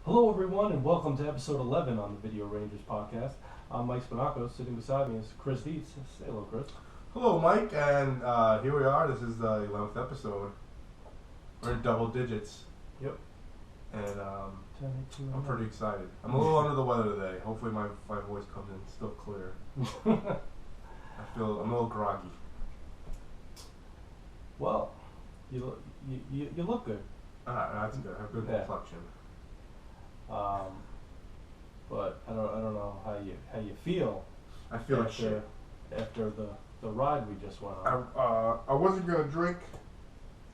Hello everyone and welcome to episode 11 on the Video Rangers podcast. I'm Mike Spinaco. Sitting beside me is Chris Dietz. Say hello, Chris. Hello, Mike, and here we are. This is the 11th episode. We're in double digits. Yep. And I'm pretty excited. I'm a little under the weather today. Hopefully my voice comes in still clear. I'm a little groggy. Well, you look good. That's good. I have good complexion. But I don't know how you feel. I feel like shit after the ride we just went on. I wasn't gonna drink,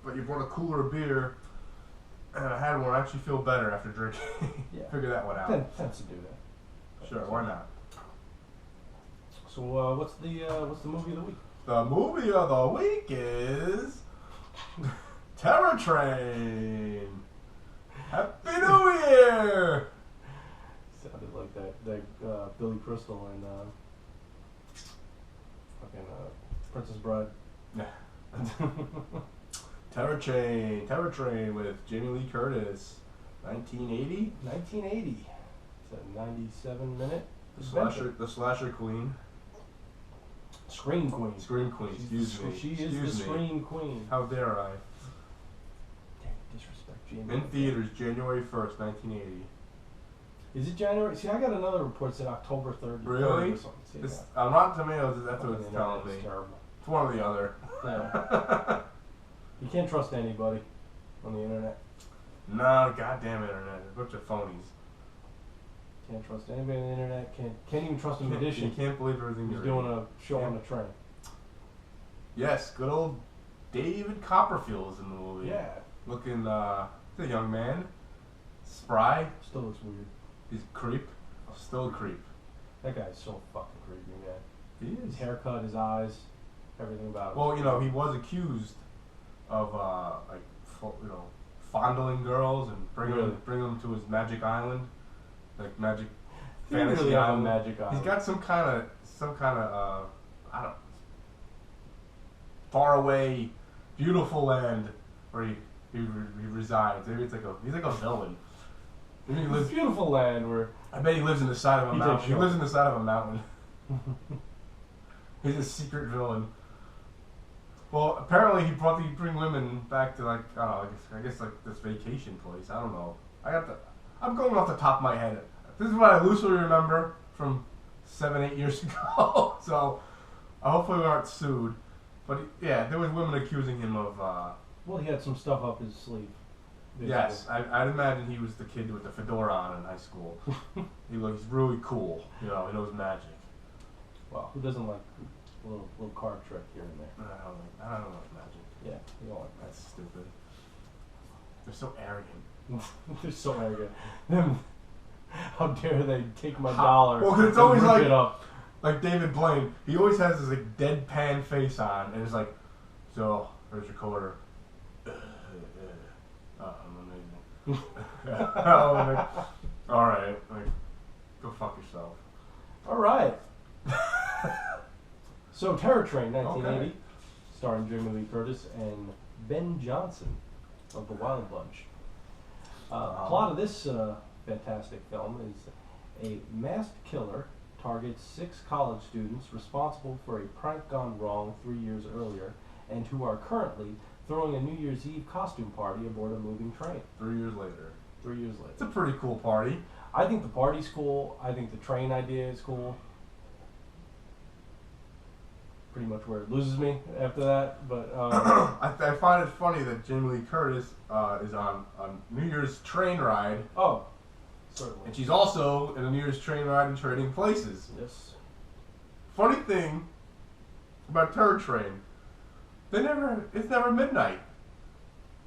but you brought a cooler of beer, and I had one. I actually feel better after drinking. Yeah. Figure that one out. Tends to do that. Sure, why not? So what's the movie of the week? The movie of the week is Terror Train. Happy New Year! Sounded like that Billy Crystal and fucking Princess Bride. Yeah. Terror Train with Jamie Lee Curtis, 1980. 1980. It's a 97-minute. The slasher queen. Scream queen. Scream queen. Excuse me. She is the scream queen. How dare I? Disrespect Jamie. In theaters, January 1st, 1980. Is it January? See, I got another report that said October 3rd. Really? On Rotten Tomatoes, that's what it's telling me. Terrible. It's one or the other. Yeah. You can't trust anybody on the internet. No, goddamn internet. A bunch of phonies. Can't trust anybody on the internet. Can't even trust a magician. You can't believe everything He's you're doing a show on the train. Yes, good old David Copperfield is in the movie. Yeah. Looking, he's a young man. Spry. Still looks weird. He's a creep. Still a creep. That guy's so fucking creepy, man. He is. His haircut, his eyes, everything about him. Well, you know, he was accused of, fondling girls and bringing them to his magic island. Like magic fantasy really island. Magic island. He's got some kind of I don't know, far away, beautiful land where he resides. Maybe he's like a villain. Maybe he lives beautiful land where I bet he lives in the side of a mountain. He lives in the side of a mountain. He's a secret villain. Well, apparently he bring women back to I guess this vacation place. I don't know. I'm going off the top of my head. This is what I loosely remember from 7-8 years ago. So hopefully we aren't sued. But yeah, there was women accusing him of. Well, he had some stuff up his sleeve. Basically. Yes, I'd imagine he was the kid with the fedora on in high school. He's really cool. You know, he knows magic. Well, who doesn't like a little card trick here and there? I don't like magic. Yeah, you don't like that. That's stupid. They're so arrogant. They're so arrogant. How dare they take my dollar? Well, because it's always and rip it up. Like David Blaine. He always has this deadpan face on, and it's like, so where's your quarter? I'm amazing. All right, go fuck yourself. All right. So Terror Train, 1980, starring Jamie Lee Curtis and Ben Johnson of the Wild Bunch. Plot of this fantastic film is a masked killer targets 6 college students responsible for a prank gone wrong 3 years earlier and who are currently throwing a New Year's Eve costume party aboard a moving train. 3 years later. 3 years later. It's a pretty cool party. I think the party's cool. I think the train idea is cool. Pretty much where it loses me after that, but I find it funny that Jamie Lee Curtis is on a New Year's train ride. Oh, certainly. And she's also in a New Year's train ride in Trading Places. Yes. Funny thing about Terror Train, it's never midnight.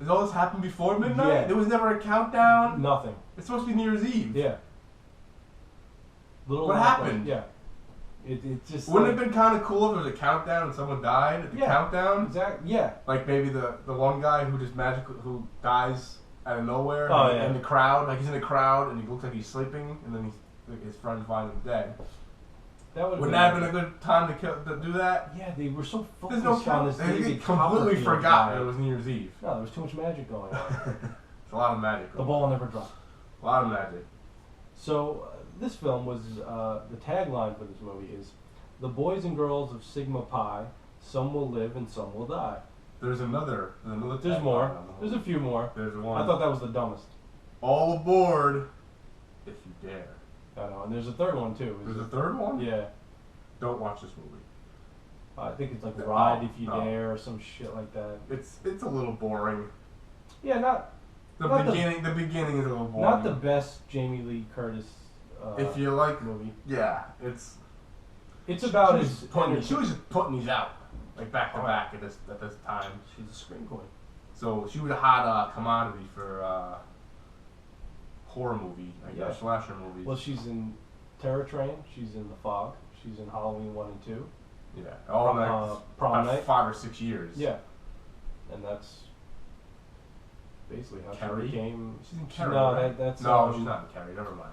Does all this happen before midnight? Yeah. There was never a countdown? Nothing. It's supposed to be New Year's Eve. Yeah. What happened? Yeah. It just wouldn't it have been kind of cool if there was a countdown and someone died at the countdown? Exactly. Yeah. Like maybe the one guy who dies out of nowhere in the crowd, like he's in the crowd and he looks like he's sleeping, and then his friends find him dead. Wouldn't that have been a good time to do that? Yeah, they were so focused There's no on this. They completely forgot that it was New Year's Eve. No, there was too much magic going on. It's a lot of magic. The ball never dropped. A lot of magic. So this film was the tagline for this movie is "The boys and girls of Sigma Pi, some will live and some will die." There's another. There's more. There's a few more. There's one. I thought that was the dumbest. All aboard, if you dare. I know, and there's a third one too. There's a third one? Yeah. Don't watch this movie. I think it's like Ride If You No. Dare or some shit like that. It's a little boring. Yeah, not The beginning is a little boring. not the best Jamie Lee Curtis if you like movie. Yeah, it's about she his was just putting these out like back to back at this time. She's a screen queen. So she was a hot commodity for horror movie, Yeah. slasher movies. Well, she's in Terror Train. She's in The Fog. She's in Halloween 1 and 2. Yeah, all Prom about Night. 5 or 6 years. Yeah, and that's basically how Carrie? she became. She's in Carrie. No, right? that's no, she's not in Carrie. Never mind.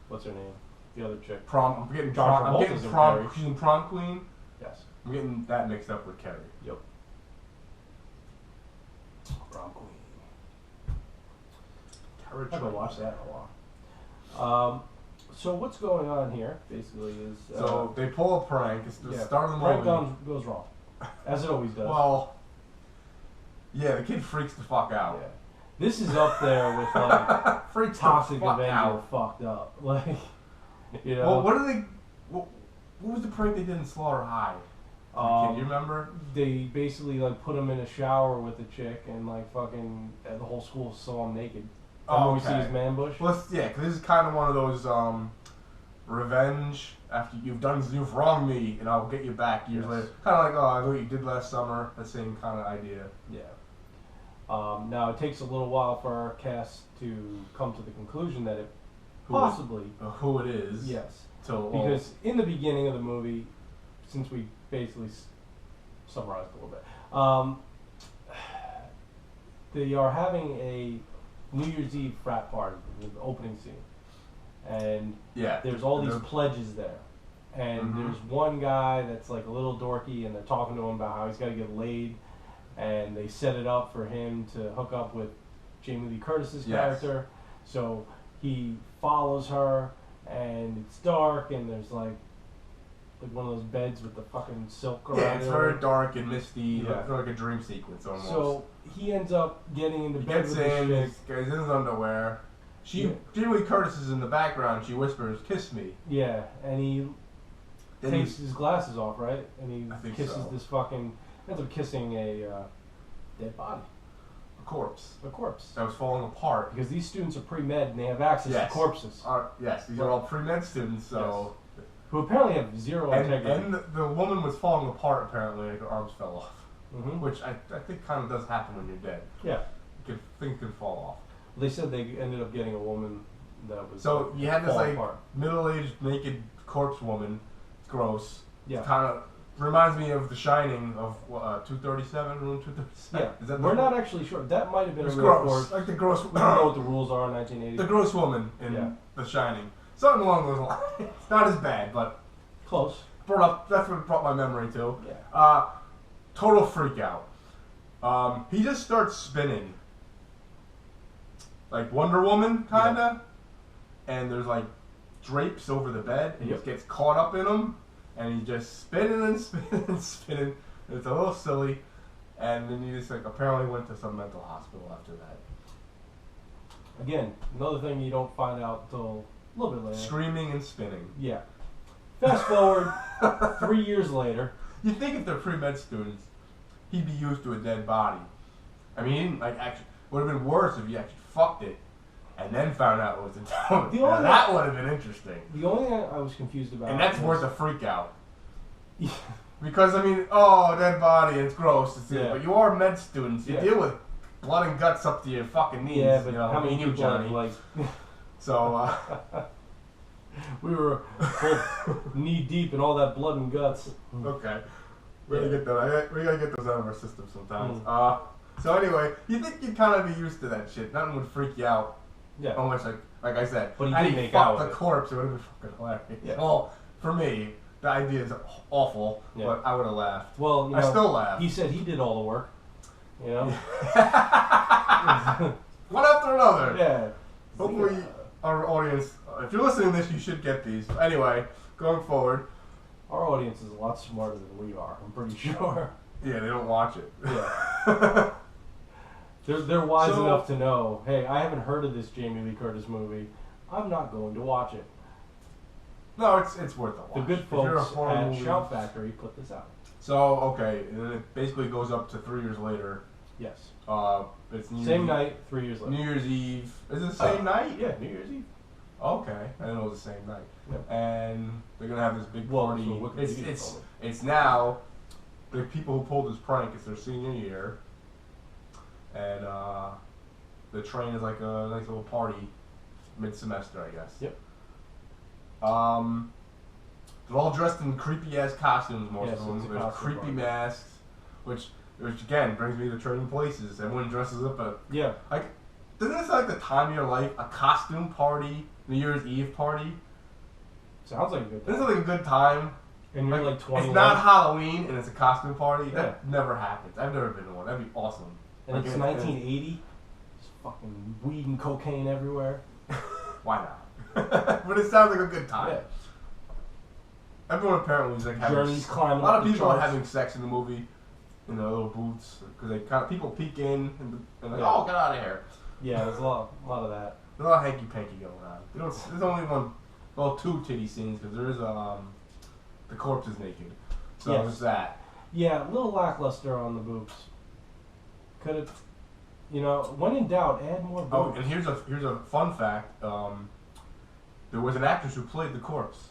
What's her name? The other chick. I'm getting John prom. I'm Travolta's getting in prom. Carrie. She's in Prom Queen. Yes. I'm getting that mixed up with Carrie. Yep. Prom Queen. Carrie. I haven't watched that in a while. So what's going on here, basically, is... So they pull a prank. It's the start of the prank movie. goes wrong, as it always does. Well, yeah, the kid freaks the fuck out. Yeah. This is up there with, like, Freaks Toxic the fuck Avenger out. fucked up. Like, you know... Well, what are they... What was the prank they did in Slaughter High? Can you remember? They basically, like, put him in a shower with a chick and, like, fucking... The whole school saw him naked. Oh, we see okay. his man bush. Well, yeah, because this is kind of one of those revenge after you've wronged me and I'll get you back years later. Kind of like, I know what you did last summer. The same kind of idea. Yeah. Now it takes a little while for our cast to come to the conclusion that it possibly who it is. Yes. Because in the beginning of the movie, since we basically summarized a little bit, they are having a New Year's Eve frat party, the opening scene, and there's all these pledges there, and there's one guy that's like a little dorky, and they're talking to him about how he's got to get laid, and they set it up for him to hook up with Jamie Lee Curtis's character, so he follows her, and it's dark, and there's like one of those beds with the fucking silk around it. Yeah, it's very dark and misty. Yeah. It's like a dream sequence almost. So he ends up getting into bed with this chick. He's in his underwear. Jamie Lee Curtis is in the background. She whispers, "Kiss me." Yeah, and he takes his glasses off, right? And he kisses this fucking... ends up kissing a dead body. A corpse. A corpse. That was falling apart. Because these students are pre-med and they have access to corpses. Yes, these are all pre-med students, so... Yes. Who apparently have zero integrity. And the woman was falling apart, apparently, like her arms fell off. Which I think kind of does happen when you're dead. Yeah. Things can fall off. They said they ended up getting a woman that was... So you had this like apart. middle-aged naked corpse woman. It's gross. Yeah. Kind of reminds me of The Shining of 237, room 237. Yeah. Is that We're not actually sure. That might have been a real gross. corpse. Like the gross... We don't know what the rules are in 1980. The gross woman in The Shining. Something along those lines. It's not as bad, but... Close. That's what brought my memory to. Yeah. Total freak out. He just starts spinning. Like Wonder Woman, kinda. Yeah. And there's like drapes over the bed, and he just gets caught up in them, and he's just spinning and spinning and spinning. And it's a little silly. And then he just like apparently went to some mental hospital after that. Again, another thing you don't find out until a little bit later. Screaming and spinning. Yeah. Fast forward 3 years later. You'd think if they're pre-med students, he'd be used to a dead body. I mean, like, actually, would have been worse if you actually fucked it and then found out it was a donut. That would have been interesting. The only thing I was confused about... And that's worth a freak out. Because, I mean, dead body, it's gross. But you are med students. You deal with blood and guts up to your fucking knees. Yeah, but how many people Johnny? like... So, we were both knee deep in all that blood and guts. Okay. We gotta get those out of our system sometimes. So anyway, you think you'd kind of be used to that shit. Nothing would freak you out. Yeah. Almost like I said. But he did make out with the corpse. It would have been fucking hilarious. Yeah. Well, for me, the idea is awful, but I would have laughed. Well, I still laugh. He said he did all the work. You know? One after another. Yeah. Hopefully, our audience, if you're listening to this, you should get these. Anyway, going forward. Our audience is a lot smarter than we are, I'm pretty sure. Yeah, they don't watch it. Yeah. They're wise enough to know, hey, I haven't heard of this Jamie Lee Curtis movie. I'm not going to watch it. No, it's worth a watch. The good folks at Shout Factory put this out. So, okay, and then it basically goes up to 3 years later. Yes. It's New Same Year's night, 3 years later. New Year's Eve. Is it the same night? Yeah, New Year's Eve. Okay, I didn't know it was the same night. Yep. And they're gonna have this big party. It's now the people who pulled this prank. It's their senior year, and the train is like a nice little party, mid-semester, I guess. Yep. They're all dressed in creepy ass costumes. Most of them. There's creepy party. masks, which again brings me to Trading Places. Everyone dresses up, like. Doesn't this like the time of your life? A costume party, New Year's Eve party. Sounds like a good time. This is like a good time. And you're like 21. It's not Halloween and it's a costume party. Yeah. That never happens. I've never been to one. That'd be awesome. And it's 1980. There's fucking weed and cocaine everywhere. Why not? But it sounds like a good time. Yeah. Everyone apparently is like having. Journey's climbing. A lot up of people charts. are having sex in the movie. In their little boots, because they kind of people peek in and like, Yeah. oh, get out of here. Yeah, there's a lot of that. There's a lot of hanky panky going on. There's only two titty scenes because there is the corpse is naked. So Yes. there's that. Yeah, a little lackluster on the boobs. Could have, when in doubt, add more boobs. Oh, and here's a fun fact. There was an actress who played the corpse.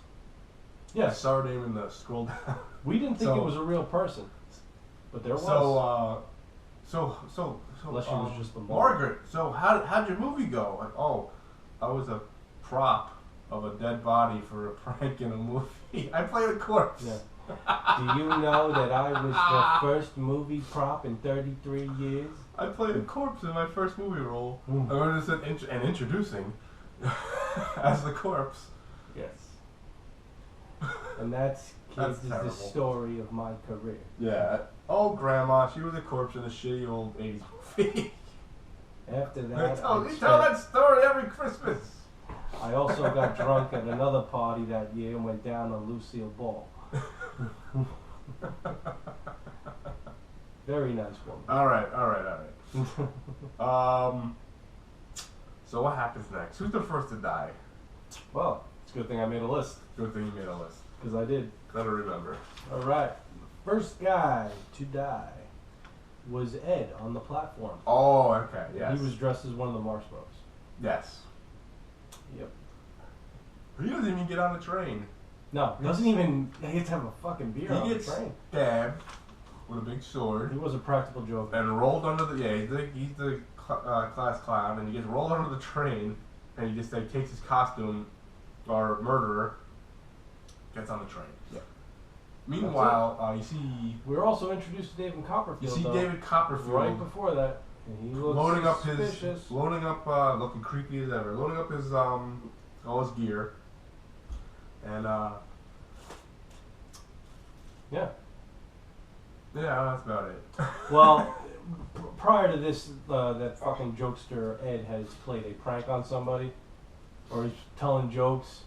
Yes. I saw her name in the scroll down. We didn't think it was a real person, but there was. So Unless she was just the mom. Margaret. So how'd your movie go? Like, oh, I was a prop of a dead body for a prank in a movie. I played a corpse. Yeah. Do you know that I was the first movie prop in 33 years? I played a corpse in my first movie role. Mm. I was and introducing as the corpse. Yes. And that's That's the terrible. story of my career. Yeah. Oh, Grandma, she was a corpse in a shitty old 80s movie. After that, You tell that story every Christmas. I also got drunk at another party that year and went down on Lucille Ball. Very nice woman. All right. So what happens next? Who's the first to die? Well, it's a good thing I made a list. Good thing you made a list. Because I did. Gotta remember. All right. First guy to die was Ed on the platform. Oh, okay. Yes. He was dressed as one of the marshmallows. Yes. Yep. He doesn't even get on the train. No, doesn't even. He gets to have a fucking beer on He the gets train. stabbed with a big sword He was a practical joker. and rolled under the. Yeah, he's the class clown, and he gets rolled under the train, and he just like takes his costume, or murderer, gets on the train. Yeah. Meanwhile, you see. We were also introduced to David You Copperfield. see though, David Copperfield right before that, and he looks suspicious. looking creepy as ever, loading up his all his gear, and Yeah. that's about it. Well, prior to this, that fucking jokester Ed has played a prank on somebody, or he's telling jokes,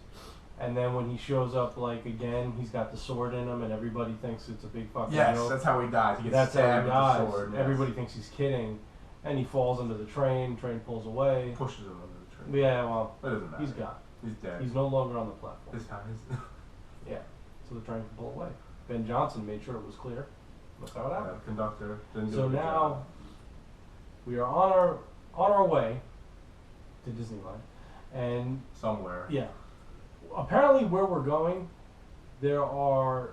and then when he shows up, like again, he's got the sword in him, and everybody thinks it's a big fucking Yes, joke. that's how he dies. He gets That's how stabbed he with the dies. sword. Yes. Everybody thinks he's kidding, and he falls under the train. Train pulls away. Pushes him under the train. Yeah, well, But it doesn't matter. he's gone. He's dead. He's no longer on the platform. This time he's. Yeah, so the train can pull away. Ben Johnson made sure it was clear. That's how it happened. Conductor didn't do So a good now job. we are on our way to Disneyland, and Somewhere. yeah, apparently where we're going, there are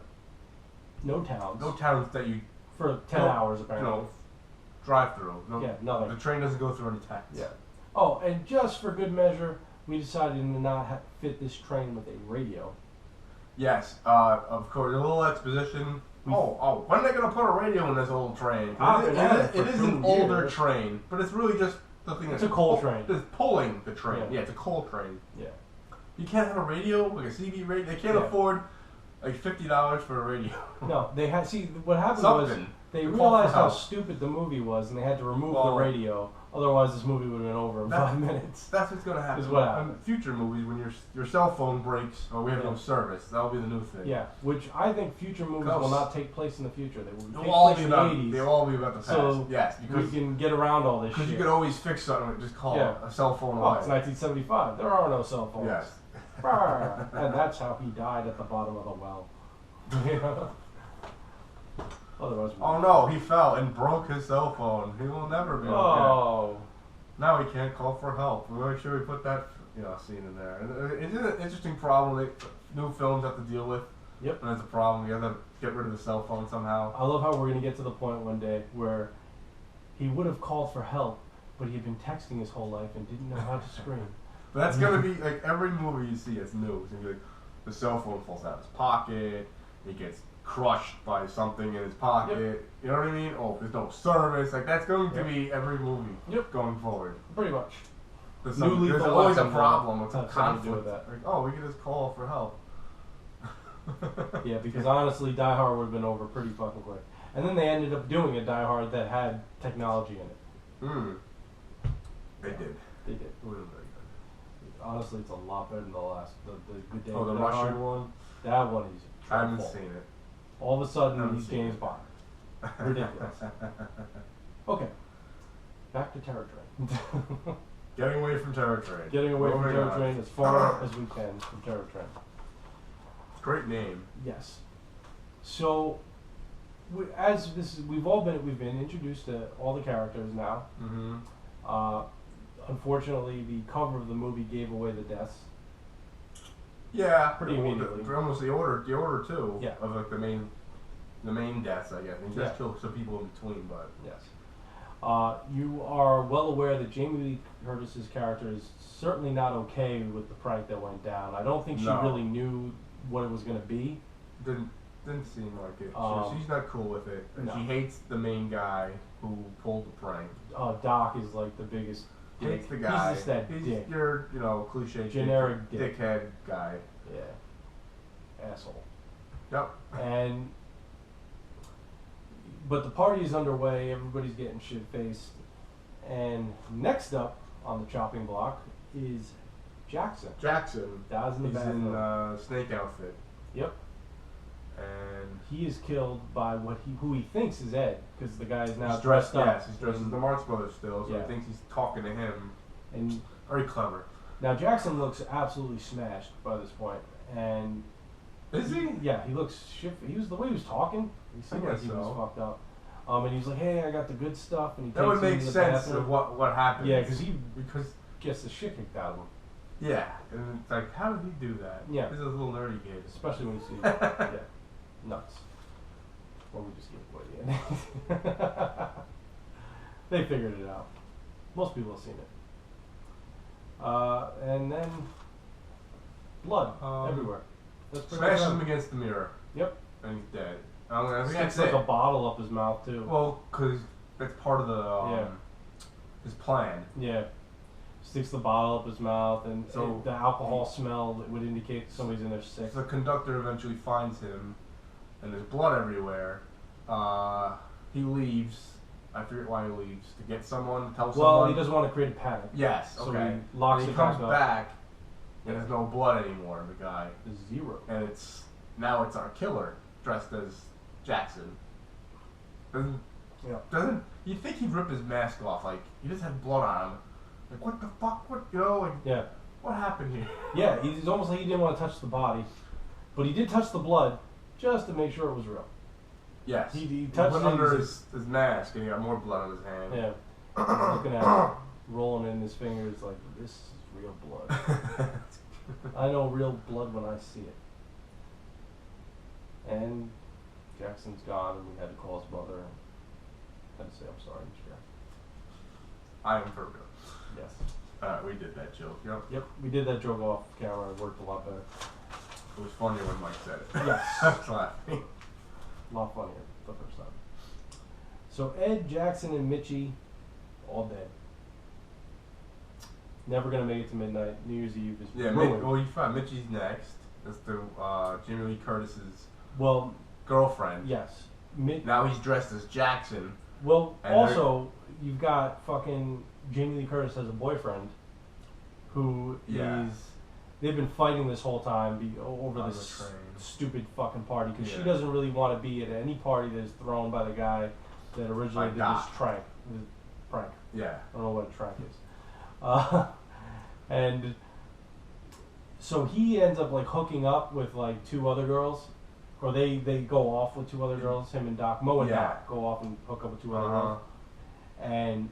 no towns No towns that you for 10 hours apparently. drive through. No, Yeah, nothing. The train doesn't go through any towns. Yeah. Oh, and just for good measure, we decided to not fit this train with a radio. Yes, of course, a little exposition. When are they going to put a radio in this old train? It is an older train, but it's really just the thing. It's a coal train. It's pulling the train. Yeah. Yeah, it's a coal train. Yeah. You can't have a radio, like a CB radio. They can't Yeah. afford like $50 for a radio. No, they had. See, what happened was Something. they The realized how house. stupid the movie was, and they had to remove Well, the radio Otherwise, this movie would have been over in 5 minutes. That's what's gonna happen. Is what happens. In future movies, when your cell phone breaks or we have Yeah. no service, that'll be the new thing. Yeah, which I think future movies will not take place in the future. They will take place in the 80s. They'll all be about the past. So yes, because we can get around all this shit. because you could always fix something with just call a cell phone Oh, away. it's 1975. There are no cell phones. Yes. And that's how he died at the bottom of the well. Otherwise, Oh no, he fell and broke his cell phone. He will never be okay. Oh. Now he can't call for help. We'll make sure we put that scene in there. And it's an interesting problem that new films have to deal with. Yep. When it's a problem, you have to get rid of the cell phone somehow. I love how we're going to get to the point one day where he would have called for help, but he had been texting his whole life and didn't know how to scream. But that's gonna be like every movie you see. It's new. It's gonna be like the cell phone falls out of his pocket. He gets crushed by something in his pocket. Yep. You know what I mean? Oh, there's no service. Like that's going to be every movie. Yep. Going forward. Pretty much. There's New Lethal always a Weapon, problem. It's a has something to do with conflict. that. Like, oh, we can just call for help. Yeah, because honestly, Die Hard would have been over pretty fucking quick. And then they ended up doing a Die Hard that had technology in it. They did. They did. It wasn't very good. Honestly, it's a lot better than the last, the Good Day. Oh, the Die Russian Hard. one? That one is I haven't dreadful. seen it. All of a sudden, Haven't he's seen James it. Bond. Ridiculous. Okay. Back to Terror Train. Getting away from Terror Train. Getting away from Moving Terror on. Train as far as we can from Terror Train. Great name. Yes. So, we've been introduced to all the characters now. Mm-hmm. Unfortunately, the cover of the movie gave away the deaths. Yeah, Pretty immediately. Almost the order too. Yeah. Of like the main deaths, I guess. And he Yeah. does kill some people in between, but Yes. You are well aware that Jamie Lee Curtis's character is certainly not okay with the prank that went down. I don't think she No. really knew what it was going to be. didn't seem like it. She's not cool with it. And No. she hates the main guy who pulled the prank. Doc is like the biggest dick. Hates the guy. He's just that He's dick. your, cliche Generic dick. dickhead guy. Yeah. Asshole. Yep. But the party is underway, everybody's getting shit-faced, and next up on the chopping block is Jackson. Jackson. Dies in the He's bathroom. in snake outfit. Yep. And He is killed by who he thinks is Ed, because the guy is now he's dressed up. Yes, he's dressed as the Marx Brothers still, so Yeah. he thinks he's talking to him. And Very clever. now Jackson looks absolutely smashed by this point, and Is he? yeah, he looks shit. He was the way he was talking. He seemed like guess he was so. fucked up. And he was like, "Hey, I got the good stuff," and he That takes would him make to the sense bathroom. of what happened. Yeah, because he because gets the shit kicked out of him, yeah, and it's like, how did he do that? Yeah. He's a little nerdy kid. especially when you see yeah, nuts. Or we just give it away at the end. They figured it out. Most people have seen it. And then blood everywhere. That's pretty Smashes much him it. against the mirror, Yep. and he's dead. I think Sticks that's like it. a bottle up his mouth too. Well, because that's part of the Yeah. his plan. Yeah. Sticks the bottle up his mouth, and So- the alcohol smell would indicate somebody's in there sick. The conductor eventually finds him, and there's blood everywhere. He leaves. I forget why he leaves. To get someone, tell someone. Well, he doesn't want to create a panic. Yes. So Okay. he locks and he it comes back up. back, and there's no blood anymore. The guy, Zero. and it's our killer dressed as Jackson. Yeah. Doesn't you think he'd rip his mask off? Like he just had blood on him. Like what the fuck? What like Yeah. what happened here? Yeah, it's almost like he didn't want to touch the body, but he did touch the blood just to make sure it was real. Yes. He touched went it, under he's his mask, and he got more blood on his hand. Yeah. He's looking at it, rolling in his fingers like, this is real blood. I know real blood when I see it. And Jackson's gone, and we had to call his mother and had to say, I'm sorry, Mr. Jackson. I am Virgo. Yes. We did that joke. Yep. Yep, we did that joke off camera. It worked a lot better. It was funnier when Mike said it. Yes. I was laughing. A lot funnier the first time. So Ed, Jackson, and Mitchie, all dead. Never gonna make it to midnight. New Year's Eve is Yeah. ruined. Well, you found Mitchie's next. That's the Jamie Lee Curtis's Well, girlfriend. yes. Now he's dressed as Jackson. Well, And also, you've got fucking Jamie Lee Curtis has a boyfriend who Yeah. is. They've been fighting this whole time over On this the train. stupid fucking party because she Yeah. doesn't really want to be at any party that's thrown by the guy that originally Like did Doc. this prank. Yeah. I don't know what a trank is. And so he ends up like hooking up with like two other girls, or they go off with two other girls. Him and Doc, Mo and Yeah. Doc go off and hook up with two other girls, and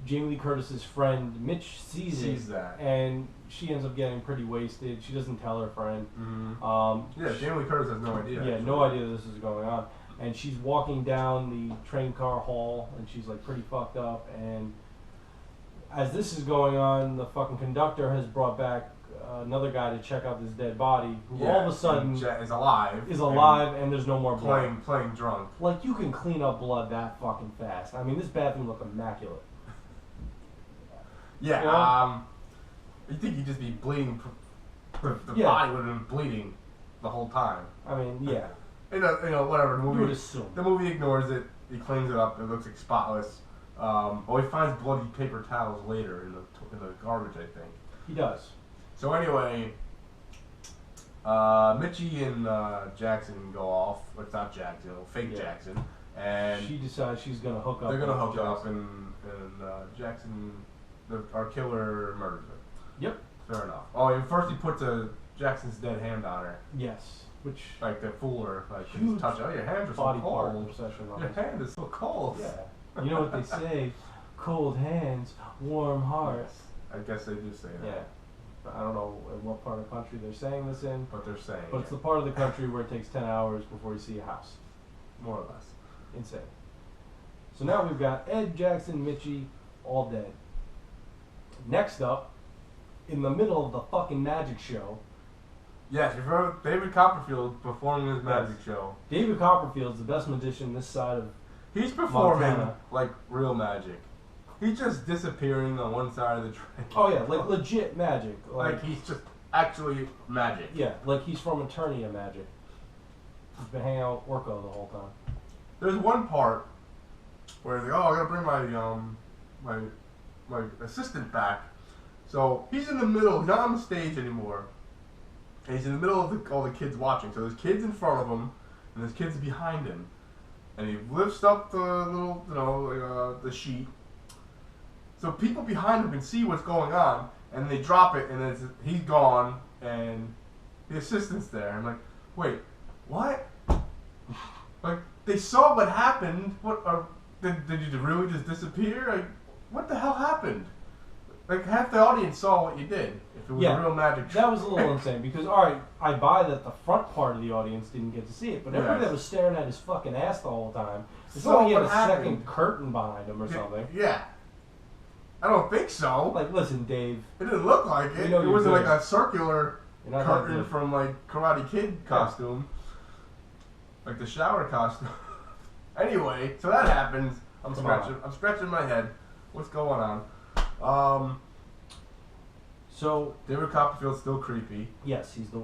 Jamie Lee Curtis's friend Mitch sees that. and she ends up getting pretty wasted. She doesn't tell her friend. Mm-hmm. Yeah, Jamie Lee Curtis has no idea. Yeah, no idea this is going on. And she's walking down the train car hall, and she's like pretty fucked up. And as this is going on, the fucking conductor has brought back another guy to check out this dead body, who all of a sudden is alive. And there's no more blood. Playing drunk. Like, you can clean up blood that fucking fast. I mean, this bathroom looked immaculate. Yeah, You know? you think he'd just be bleeding? The Yeah. body would have been bleeding the whole time. I mean, yeah. You know, whatever. The You would movie, assume. the movie ignores it. He cleans it up. It looks like spotless. He finds bloody paper towels later in the garbage, I think. He does. So anyway, Mitchie and Jackson go off. Well, it's not Jackson, fake Yeah. Jackson, and She decides she's gonna hook up. they're gonna with hook up, Jackson. and Jackson, our killer, murders her. Yep. Fair enough. Oh, and first he puts Jackson's dead hand on her, Yes. Which like to fool her, like Huge just touch. Oh, your hands are so body part cold. obsession on Your this. hand is so cold. Yeah. You know what they say? Cold hands, warm hearts. I guess they do say that. Yeah. I don't know in what part of the country they're saying this in, But they're saying but it's the part of the country where it takes 10 hours before you see a house. more or less. Insane. So now we've got Ed, Jackson, Mitchie, all dead. Next up, in the middle of the fucking magic show, Yes, you've heard David Copperfield performing his magic Yes. show. David Copperfield's the best magician this side of. He's performing Montana. like real magic. He's just disappearing on one side of the train. Oh yeah, like legit magic. Like he's just actually magic. Yeah, like he's from Eternia Magic. He's been hanging out with Orko the whole time. There's one part where he's like, "Oh, I gotta bring my assistant back." So he's in the middle. He's not on the stage anymore. And he's in the middle of all the kids watching. So there's kids in front of him, and there's kids behind him. And he lifts up the little, the sheet. So people behind him can see what's going on, and they drop it, and he's gone, and the assistant's there. I'm like, wait, what? Like, they saw what happened. Did you really just disappear? Like, what the hell happened? Like, half the audience saw what you did. If it was a real magic trick. That was a little insane because, alright, I buy that the front part of the audience didn't get to see it, but everybody that was staring at his fucking ass the whole time, it's So like he had a what happened? second curtain behind him or something. Yeah. I don't think so. Like, listen, Dave. It didn't look like it. You know It you're wasn't good. like a circular You're not that curtain good. from, like, Karate Kid costume. Like the shower costume. Anyway, so that happens. I'm scratching my head. What's going on? So, David Copperfield's still creepy. yes, he's the.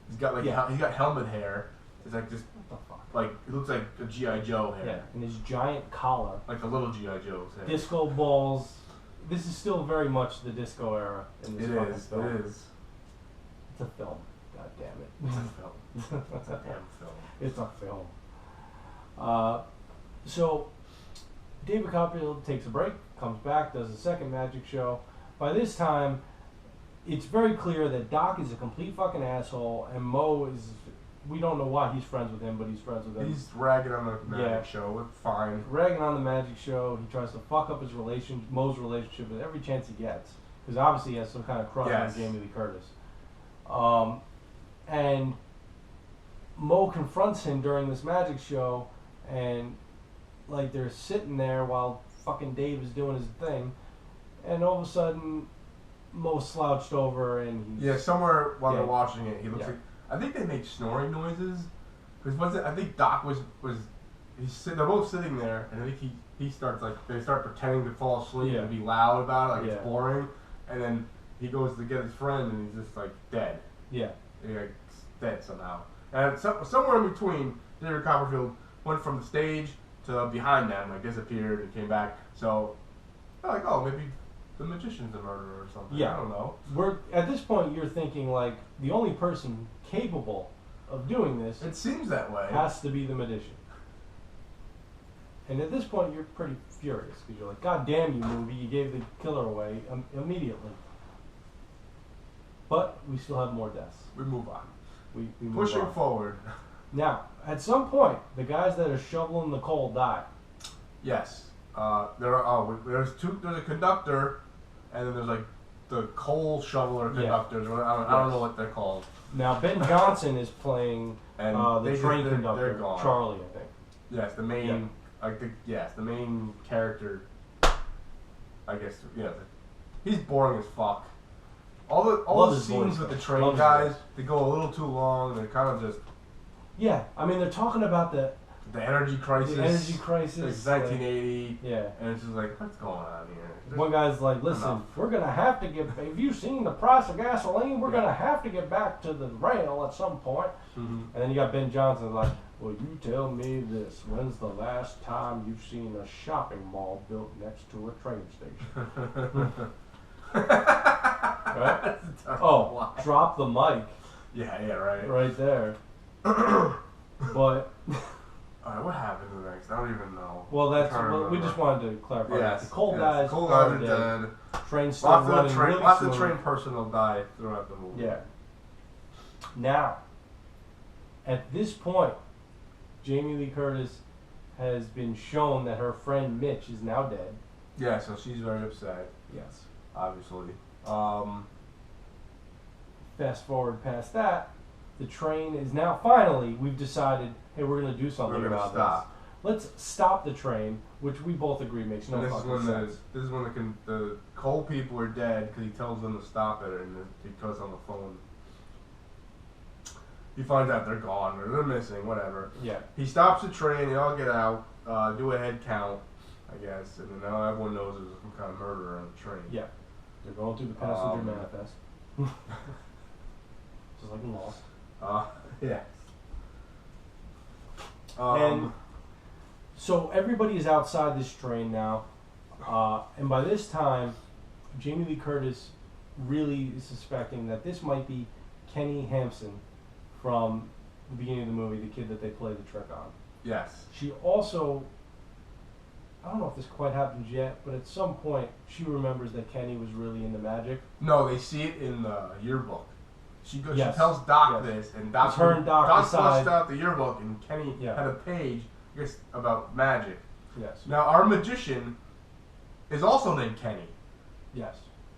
He's got like he's got helmet hair. It's like just What the fuck? like it looks like a GI Joe hair. Yeah, and his giant collar. Like a little GI Joe's hair. Disco balls. This is still very much the disco era in this fucking film. It is. It's a film. God damn it. It's a film. It's a damn film. It's a film. So, David Copperfield takes a break, comes back, does a second magic show. By this time, it's very clear that Doc is a complete fucking asshole, and Mo is. We don't know why he's friends with him, but he's friends with him. He's ragging on the magic show. It's fine. Ragging on the magic show. He tries to fuck up Mo's relationship with every chance he gets, because obviously he has some kind of crush on Jamie Lee Curtis. And Mo confronts him during this magic show, and like they're sitting there while fucking Dave is doing his thing, and all of a sudden Mo slouched over and he's somewhere while they're watching it, he looks Yeah. like I think they make snoring noises. Because I think Doc was they're both sitting there, and I think he starts like they start pretending to fall asleep and be loud about it, like it's boring, and then he goes to get his friend and he's just like dead. Yeah. He's like dead somehow. And somewhere in between, David Copperfield went from the stage to behind them, like disappeared and came back. So they're like, oh, maybe the magician's a murderer or something. Yeah. I don't know. We're at this point. You're thinking like the only person capable of doing this It seems that way. has to be the magician. And at this point, you're pretty furious because you're like, God damn you, movie! You gave the killer away immediately. But we still have more deaths. We move on. We move Pushing on. forward. Now, at some point, the guys that are shoveling the coal die. Yes. There's a conductor, and then there's like the coal shoveler conductors. Yeah. I don't know what they're called. Now Ben Johnson is playing and the train conductor, they're gone. Charlie, I think. Yes, the main, the main character. I guess he's boring as fuck. All the scenes with the train guys, they go a little too long. They're kind of just. Yeah, I mean they're talking about the energy crisis. The energy crisis. It's 1980. Yeah. And it's just like, what's going on here? One guy's like, listen, we're going to have to get, have you seen the price of gasoline? We're going to have to get back to the rail at some point. Mm-hmm. And then you got Ben Johnson like, well, you tell me this. When's the last time you've seen a shopping mall built next to a train station? Right? Oh, drop the mic. Yeah, right. Right there. But... Alright, what happens next? I don't even know. Well, we just wanted to clarify. Yes, the coal guys are dead. Train's still running really lots of train personnel die throughout the movie. Yeah. Now, at this point, Jamie Lee Curtis has been shown that her friend Mitch is now dead. Yeah, so she's very upset. Yes. Obviously. Fast forward past that, the train is now finally, we've decided, hey, we're going to do something about this. Let's stop the train, which we both agree makes no fucking sense. This is when the coal people are dead because he tells them to stop it, and he goes on the phone. He finds out they're gone or they're missing, whatever. Yeah. He stops the train. They all get out, do a head count, I guess, and then now everyone knows there's some kind of murderer on the train. Yeah. They're going through the passenger manifest. Just like in Lost. Yeah. And so everybody is outside this train now, and by this time, Jamie Lee Curtis really is suspecting that this might be Kenny Hampson from the beginning of the movie, the kid that they play the trick on. Yes. She also, I don't know if this quite happens yet, but at some point she remembers that Kenny was really into magic. No, they see it in the yearbook. She goes. Yes. She tells Doc this, and Doc flushed out the yearbook, and Kenny had a page, I guess, about magic. Yes. Now our magician is also named Kenny. Yes.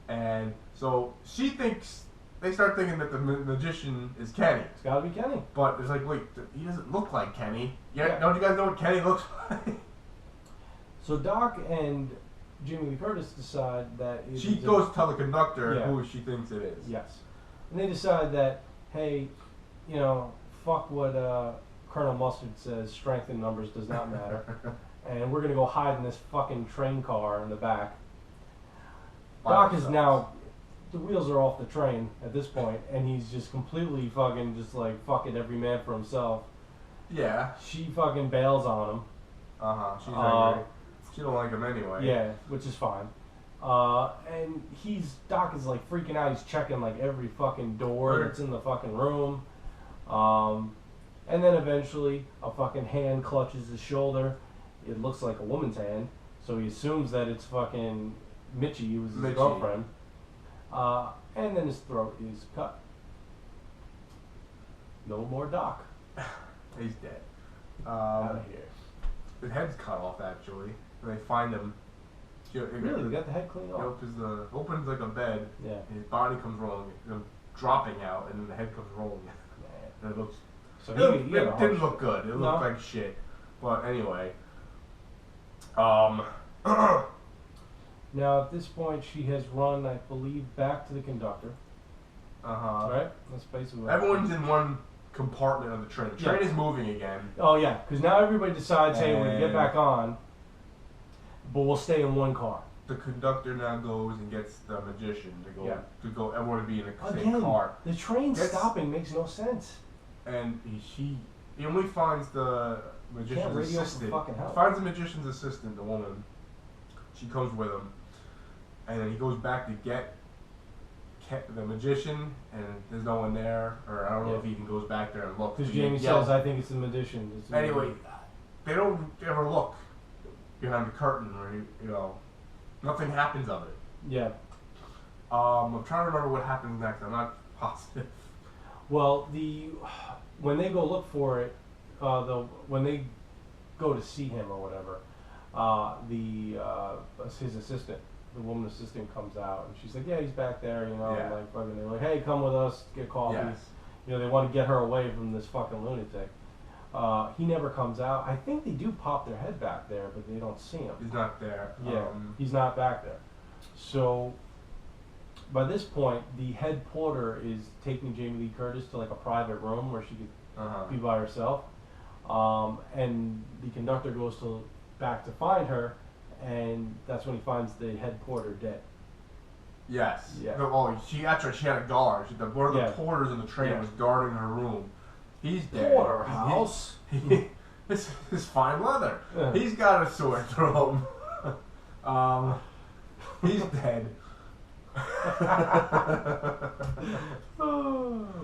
And so she thinks, they start thinking that the magician is Kenny. It's got to be Kenny. But it's like, wait, he doesn't look like Kenny. Yeah. Don't you guys know what Kenny looks like? So Doc and Jamie Lee Curtis decide that she goes to tell the conductor who she thinks it is. Yes. And they decide that, hey, fuck what Colonel Mustard says, strength in numbers does not matter. And we're going to go hide in this fucking train car in the back. Doc is now, the wheels are off the train at this point, and he's just completely fucking just like, fuck it, every man for himself. Yeah. She fucking bails on him. She's angry. She don't like him anyway. Yeah, which is fine. And Doc is like freaking out. He's checking like every fucking door that's in the fucking room. And then eventually a fucking hand clutches his shoulder. It looks like a woman's hand. So he assumes that it's fucking Mitchie, who was his girlfriend. And then his throat is cut. No more Doc. He's dead. Out of here. His head's cut off actually. And they find him. Really? They got the head cleaned off? He opens like a bed. Yeah. And his body comes rolling, dropping out, and then the head comes rolling. And it looks. So it didn't look good. It looked like shit. But anyway. Now at this point, she has run, I believe, back to the conductor. Right? That's basically what everyone's in one compartment of the train. The train is moving again. Oh yeah, because now everybody decides, hey, we're gonna get back on, but we'll stay in one car. The conductor now goes and gets the magician to go. Everyone to be in the same Again, car. The train stopping makes no sense. And he only finds the magician's radio for assistant. fucking help. Finds the magician's assistant, the woman. She comes with him, and then he goes back to get the magician, and there's no one there, or I don't know if he even goes back there and looks. Because Jamie says, "I think it's the magician." Anyway, they don't ever look behind the curtain, or nothing happens of it. Yeah. I'm trying to remember what happens next. I'm not positive. Well, when they go look for it, when they go to see him or whatever, his assistant, the woman assistant, comes out and she's like, "Yeah, he's back there," and like fucking. They're like, "Hey, come with us, get coffee." Yes. They want to get her away from this fucking lunatic. He never comes out. I think they do pop their head back there, but they don't see him. He's not there. Yeah, he's not back there. So by this point, the head porter is taking Jamie Lee Curtis to like a private room where she could be by herself. And the conductor goes back to find her, and that's when he finds the head porter dead. Yes. Yeah. She had a guard. One of the porters in the train was guarding her room. He's dead. Porterhouse. His fine leather. He's got a sword through him. He's dead.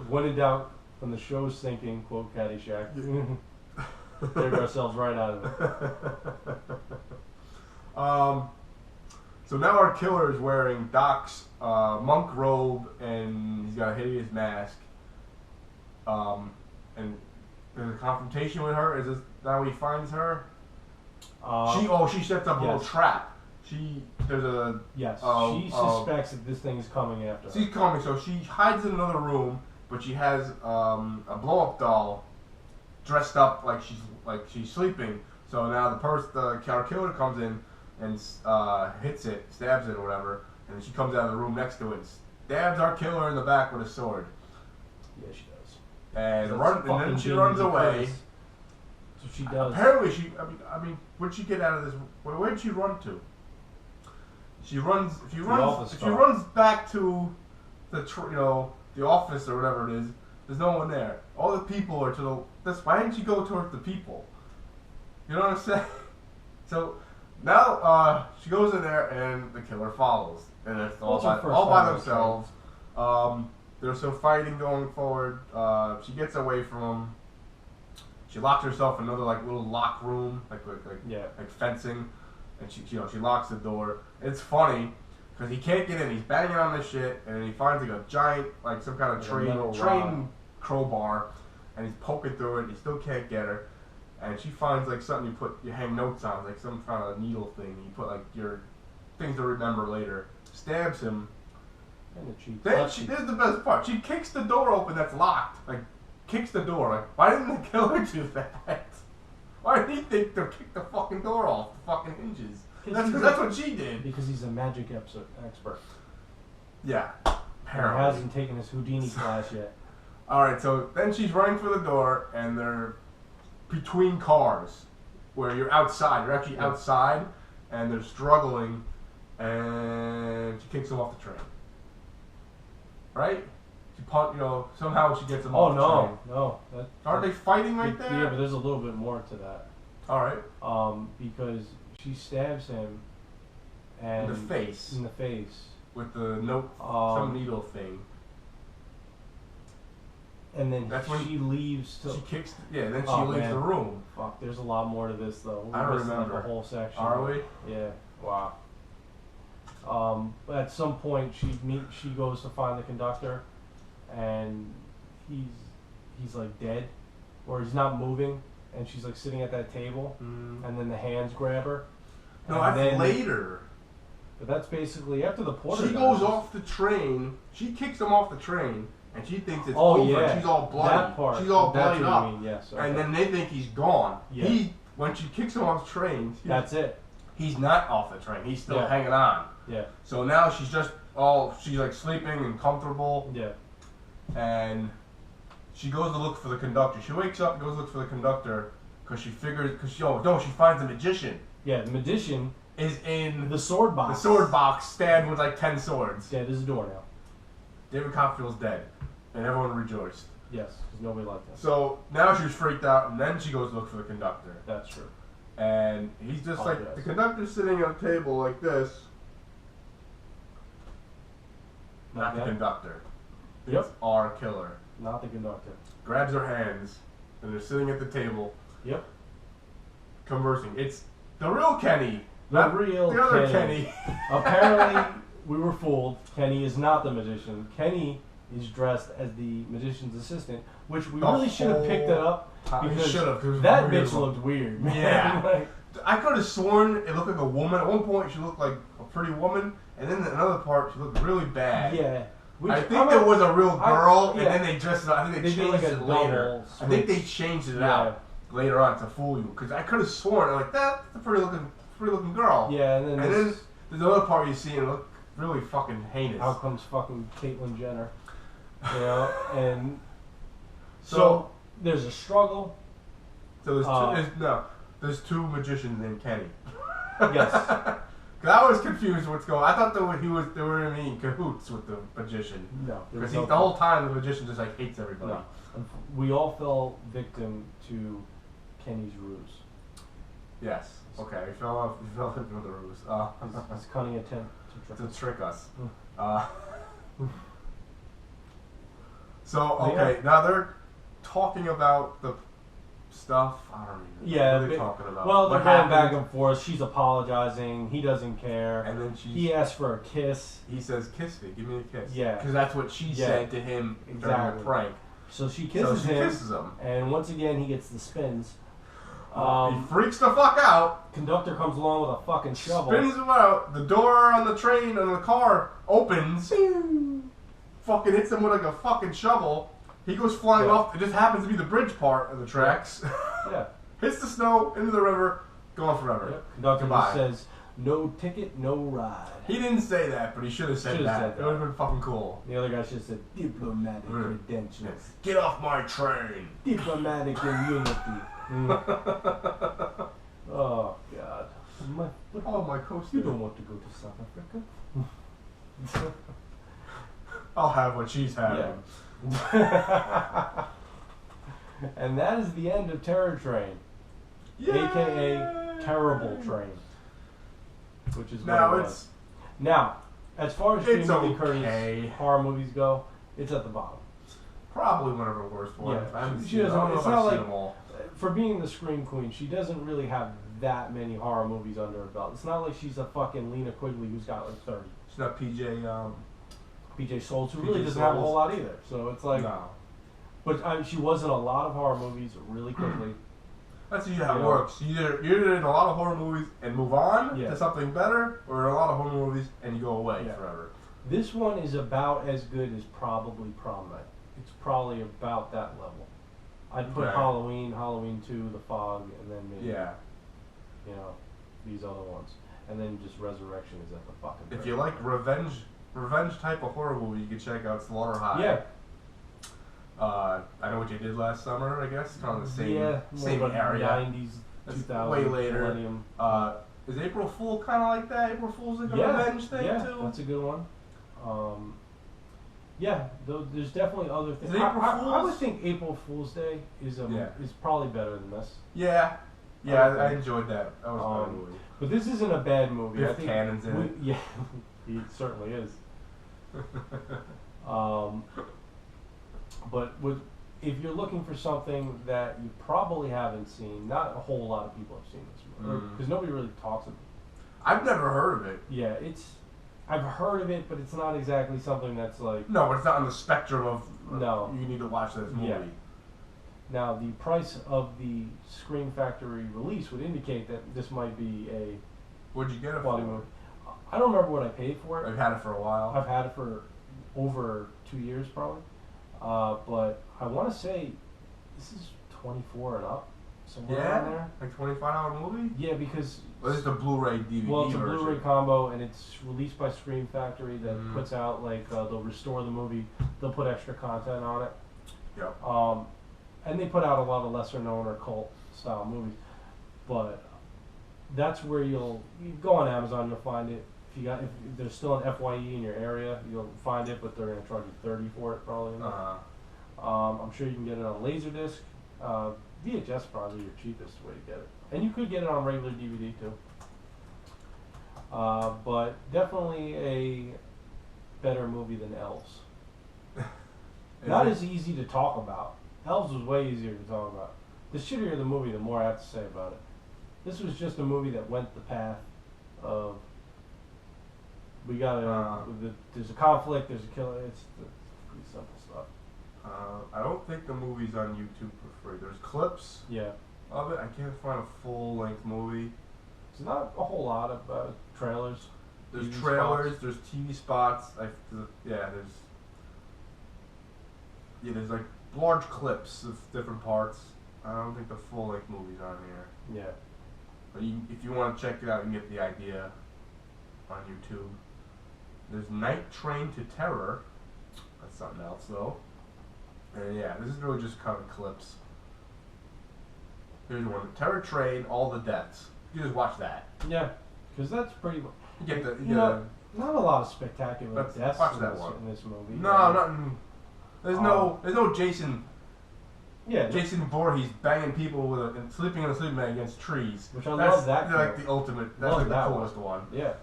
When in doubt, when the show's sinking, quote Caddyshack. Dig ourselves right out of it. So now our killer is wearing Doc's monk robe, and he's got a hideous mask. And there's a confrontation with her. Is this now he finds her? She sets up a little trap. She suspects that this thing is coming after her. She's coming, so she hides in another room, but she has a blow-up doll dressed up like she's sleeping. So now the killer comes in and hits it, stabs it or whatever, and then she comes out of the room next to it and stabs our killer in the back with a sword. Yeah, she does. And then she runs away. So she does. Apparently, I mean, what'd she get out of this? Where'd she run to? She runs. If she runs back to the office or whatever it is, there's no one there. All the people are to the. Why didn't she go towards the people? You know what I'm saying? So now she goes in there and the killer follows, and it's all by themselves. There's some fighting going forward. She gets away from him. She locks herself in another little lock room, like fencing, and she locks the door. It's funny because he can't get in. He's banging on this shit, and he finds a giant some kind of train crowbar, and he's poking through it. And he still can't get her, and she finds something you hang notes on, some kind of needle thing. You put your things to remember later. Stabs him. Then this is the best part. She kicks the door open that's locked. Kicks the door. Why didn't the killer do that? Why did he think to kick the fucking door off the fucking hinges? That's what she did. Because he's a magic expert. Yeah. Apparently. He hasn't taken his Houdini class yet. Alright, so then she's running for the door, and they're between cars, where you're outside. You're actually outside, and they're struggling, and she kicks him off the train. Right? Somehow she gets him off the train. No. Aren't they fighting right there? Yeah, but there's a little bit more to that. Alright. Because she stabs him and in the face. With the some needle thing. And then she leaves. She kicks. Yeah, then she leaves the room. Fuck, there's a lot more to this though. I don't remember. A whole section. Are we? Yeah. Wow. At some point, she goes to find the conductor, and he's dead, or he's not moving, and she's sitting at that table, and then the hands grab her. No, that's later. But that's basically after the porter. She goes off the train. She kicks him off the train, and she thinks it's over. Yeah. She's all bloody. That part. She's all bloodied up. Yes. Okay. And then they think he's gone. Yeah. When she kicks him off the train, that's it. He's not off the train. He's still hanging on. Yeah. So now she's she's sleeping and comfortable. Yeah. And she goes to look for the conductor. She wakes up and goes to look for the conductor because she finds the magician. Yeah, the magician is in the sword box. The sword box, stabbed with 10 swords. Dead as a doornail. David Copperfield's dead, and everyone rejoiced. Yes, because nobody liked him. So now she's freaked out, and then she goes to look for the conductor. That's true. And he's just like, yes. the conductor's sitting at a table like this. Not the conductor. Yep. It's our killer. Not the conductor. Grabs her hands, and they're sitting at the table. Yep. Conversing. It's the real Kenny. The real the other Kenny. Apparently, we were fooled. Kenny is not the magician. Kenny is dressed as the magician's assistant, which we really should have picked it up because that bitch looked weird. Man. Yeah. Like, I could have sworn it looked like a woman. At one point, she looked like a pretty woman, and then another part, she looked really bad. Yeah. I think there was a real girl, and then they dressed it up. I think they did changed like it later. I think they changed it out later on to fool you, because I could have sworn like that's a pretty looking girl. Yeah, and then there's another part you see and it look really fucking heinous. How comes fucking Caitlyn Jenner? You know, and so there's a struggle. So there's two magicians named Kenny. Yes. Cause I was confused what's going on. I thought they were in cahoots with the magician. No. Because the whole time the magician just like hates everybody. No. We all fell victim to Kenny's ruse. Yes. Okay. We fell victim to the ruse. His cunning attempt to trick us. So okay, now they're talking about the stuff. I don't even know what they're talking about. Well, they're going back and forth. She's apologizing. He doesn't care. And then he asks for a kiss. He says, "Kiss me, give me a kiss." Yeah, because that's what she said to him during the prank. So she kisses him. And once again, he gets the spins. He freaks the fuck out. Conductor comes along with a fucking shovel. Spins him out. The door on the train on the car opens. Fucking hits him with like a fucking shovel. He goes flying off. It just happens to be the bridge part of the tracks. Yeah. Hits the snow, into the river, gone forever. Yep. Conductor just says, "No ticket, no ride." He didn't say that, but he should have said that. It would have been fucking cool. The other guy should have said, "Diplomatic credentials." Get off my train. Diplomatic immunity. Oh, God. My coaster. You don't want to go to South Africa? I'll have what she's having. Yeah. And that is the end of Terror Train. Yay! AKA Terrible Train. Which is what it was. Now, as far as Jamie Lee Curtis horror movies go, it's at the bottom. Probably one of her worst ones. Yeah, I haven't she seen doesn't. I've seen them all. For being the Scream Queen, she doesn't really have that many horror movies under her belt. It's not like she's a fucking Lena Quigley who's got like 30. She's not PJ Souls, who really doesn't have a whole lot either. So it's like, no. But she was in a lot of horror movies really quickly. That's usually how it works. You're either in a lot of horror movies and move on to something better, or in a lot of horror movies and you go away forever. This one is about as good as probably Prom Night. It's probably about that level. I'd put Halloween, Halloween 2, The Fog, and then maybe you know, these other ones. And then just Resurrection is at the fucking If you like revenge type of horror movie, you can check out Slaughter High. Yeah. I Know What You Did Last Summer, I guess. Kind of the same area. 90s, 2000s, way later. millennium. Is April Fool kind of like that? April Fool's like a revenge thing too? That's a good one. There's definitely other things. I would think April Fool's Day is probably better than this. Yeah. Yeah, I enjoyed that. That was a good movie. But this isn't a bad movie. Biff Tannen's in it. Yeah, he certainly is. But if you're looking for something that you probably haven't seen, not a whole lot of people have seen this movie because nobody really talks about it. I've never heard of it. Yeah, I've heard of it, but it's not exactly something that's like... No, it's not on the spectrum of... No. You need to watch this movie. Yeah. Now, the price of the Scream Factory release would indicate that this might be a... What'd you get it quality for? Movie. I don't remember what I paid for it. I've had it for a while. I've had it for over 2 years, probably. But I want to say this is 24 and up. Somewhere around there. Like $25 movie? Yeah, because... Well, this is the Blu-ray DVD Well, it's a version. Blu-ray combo, and it's released by Scream Factory that puts out, like, they'll restore the movie, they'll put extra content on it. Yep. And they put out a lot of lesser-known or cult-style movies. But that's where you go on Amazon, you'll find it. If there's still an FYE in your area, you'll find it, but they're going to charge you $30 for it, probably. I'm sure you can get it on Laserdisc. VHS probably your cheapest way to get it, and you could get it on regular DVD too. But definitely a better movie than Elves. Not as easy to talk about. Elves was way easier to talk about. The shittier the movie, the more I have to say about it. This was just a movie that went the path of we gotta. There's a conflict. There's a killer. It's pretty simple stuff. I don't think the movie's on YouTube for free. There's clips of it. I can't find a full-length movie. There's not a whole lot of trailers. There's TV trailers. spots. There's TV spots. There's like large clips of different parts. I don't think the full-length movie's on here. Yeah. But if you want to check it out, you can get the idea on YouTube. There's Night Train to Terror. That's something else, though. And yeah, this is really just kind of clips. Here's one. Terror Train, All the Deaths. You just watch that. Yeah, because that's pretty much... You get not a lot of spectacular deaths watch in this movie. No, nothing. There's no Jason... Yeah, Jason Voorhees banging people and sleeping in a sleeping bag against trees. Which I love that. That's like the ultimate. That's like the coolest one. Yeah.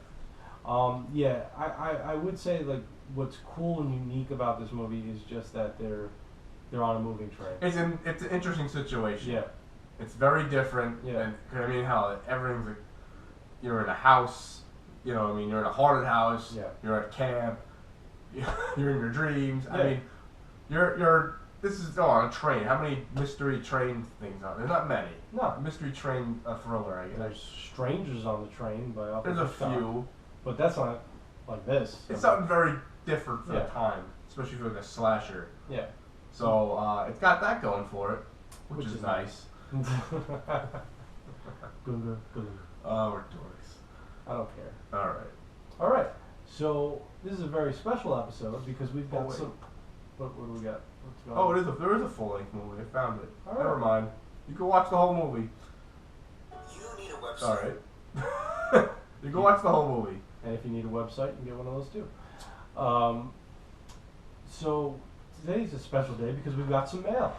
I would say like what's cool and unique about this movie is just that they're on a moving train. It's an interesting situation. Yeah. It's very different. Yeah. And I mean, how everything's like, you're in a house. You know, what I mean, you're in a haunted house. Yeah. You're at camp. You're in your dreams. Yeah. I mean, you're. This is on a train. How many mystery train things are there? There's not many. No. Mystery train thriller, I guess. There's strangers on the train, but there's a few. But that's not like this. It's something very different for the time, especially for like a slasher. Yeah. So it's got that going for it, which is nice. We're dorks. I don't care. All right. So this is a very special episode because we've got some. What do we got? There is a full-length movie. I found it. All Never right. mind. You can watch the whole movie. You need a website. All right. You can watch the whole movie. And if you need a website, you can get one of those too. So today's a special day because we've got some mail.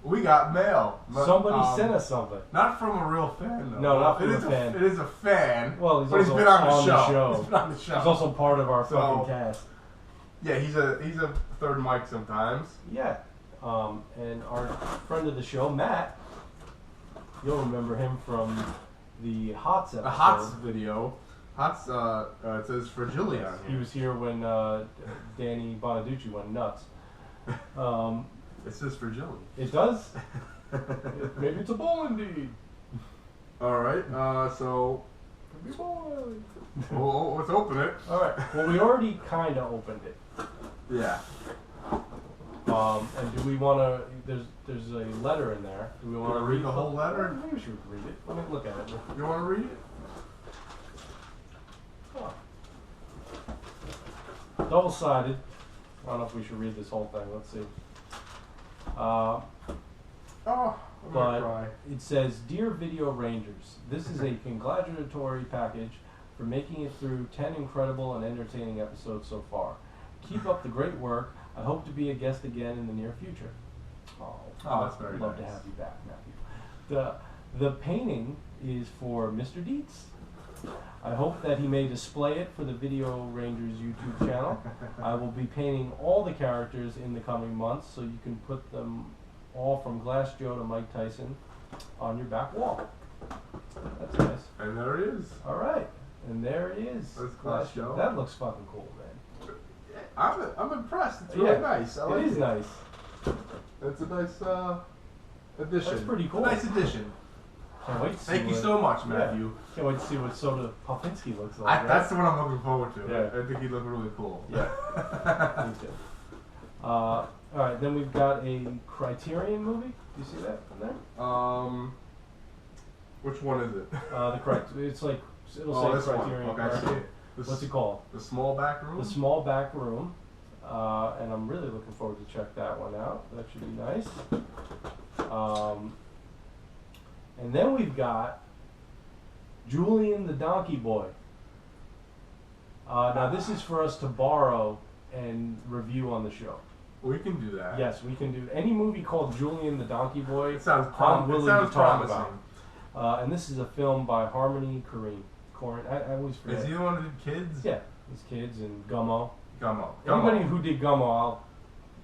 We got mail. Somebody sent us something. Not from a real fan, though. No, not from a fan. It is a fan. Well, but he's been on the show. He's been on the show. He's also part of our fucking cast. Yeah, he's a third mic sometimes. Yeah. And our friend of the show, Matt, you'll remember him from the Hots episode. The Hots video. Hots, it says Fragile on here. He was here when Danny Bonaducci went nuts. It says Fragile. It does? Maybe it's a bull indeed. Alright, so... Could be boy. Well, let's open it. Alright, well we already kind of opened it. Yeah. And do we want to? There's a letter in there. Do we want to read the whole letter? Maybe we should read it. Let me look at it. You want to read it? Oh. Double-sided. I don't know if we should read this whole thing. Let's see. I'm gonna cry. It says, "Dear Video Rangers, this is a congratulatory package for making it through 10 incredible and entertaining episodes so far. Keep up the great work. I hope to be a guest again in the near future." Oh, that's very nice. Love to have you back, Matthew. The painting is for Mr. Dietz. I hope that he may display it for the Video Rangers YouTube channel. I will be painting all the characters in the coming months, so you can put them all from Glass Joe to Mike Tyson on your back wall. That's nice. And there it is. All right, and there it is. That's Glass Joe. That looks fucking cool, man. I'm impressed. It's really nice. I like it is nice. It's a nice addition. That's pretty cool. A nice addition. Can't wait to see Thank you so much, Matthew. Yeah. Can't wait to see what Soda Popinski looks like. That's the one I'm looking forward to. Yeah. I think he'd look really cool. Yeah. Me too. All right, then we've got a Criterion movie. Do you see that in there? Which one is it? The correct. It's like it'll say Criterion. Okay, I see it. What's it called? The Small Back Room. The Small Back Room. And I'm really looking forward to check that one out. That should be nice. And then we've got Julian the Donkey Boy. Now this is for us to borrow and review on the show. We can do that. Yes, we can do any movie called Julian the Donkey Boy. It sounds I'm willing to talk promising. about. And this is a film by Harmony Korine. I always forget. Is he the one who did Kids? Yeah, his kids and Gummo. Gummo. Anybody who did Gummo,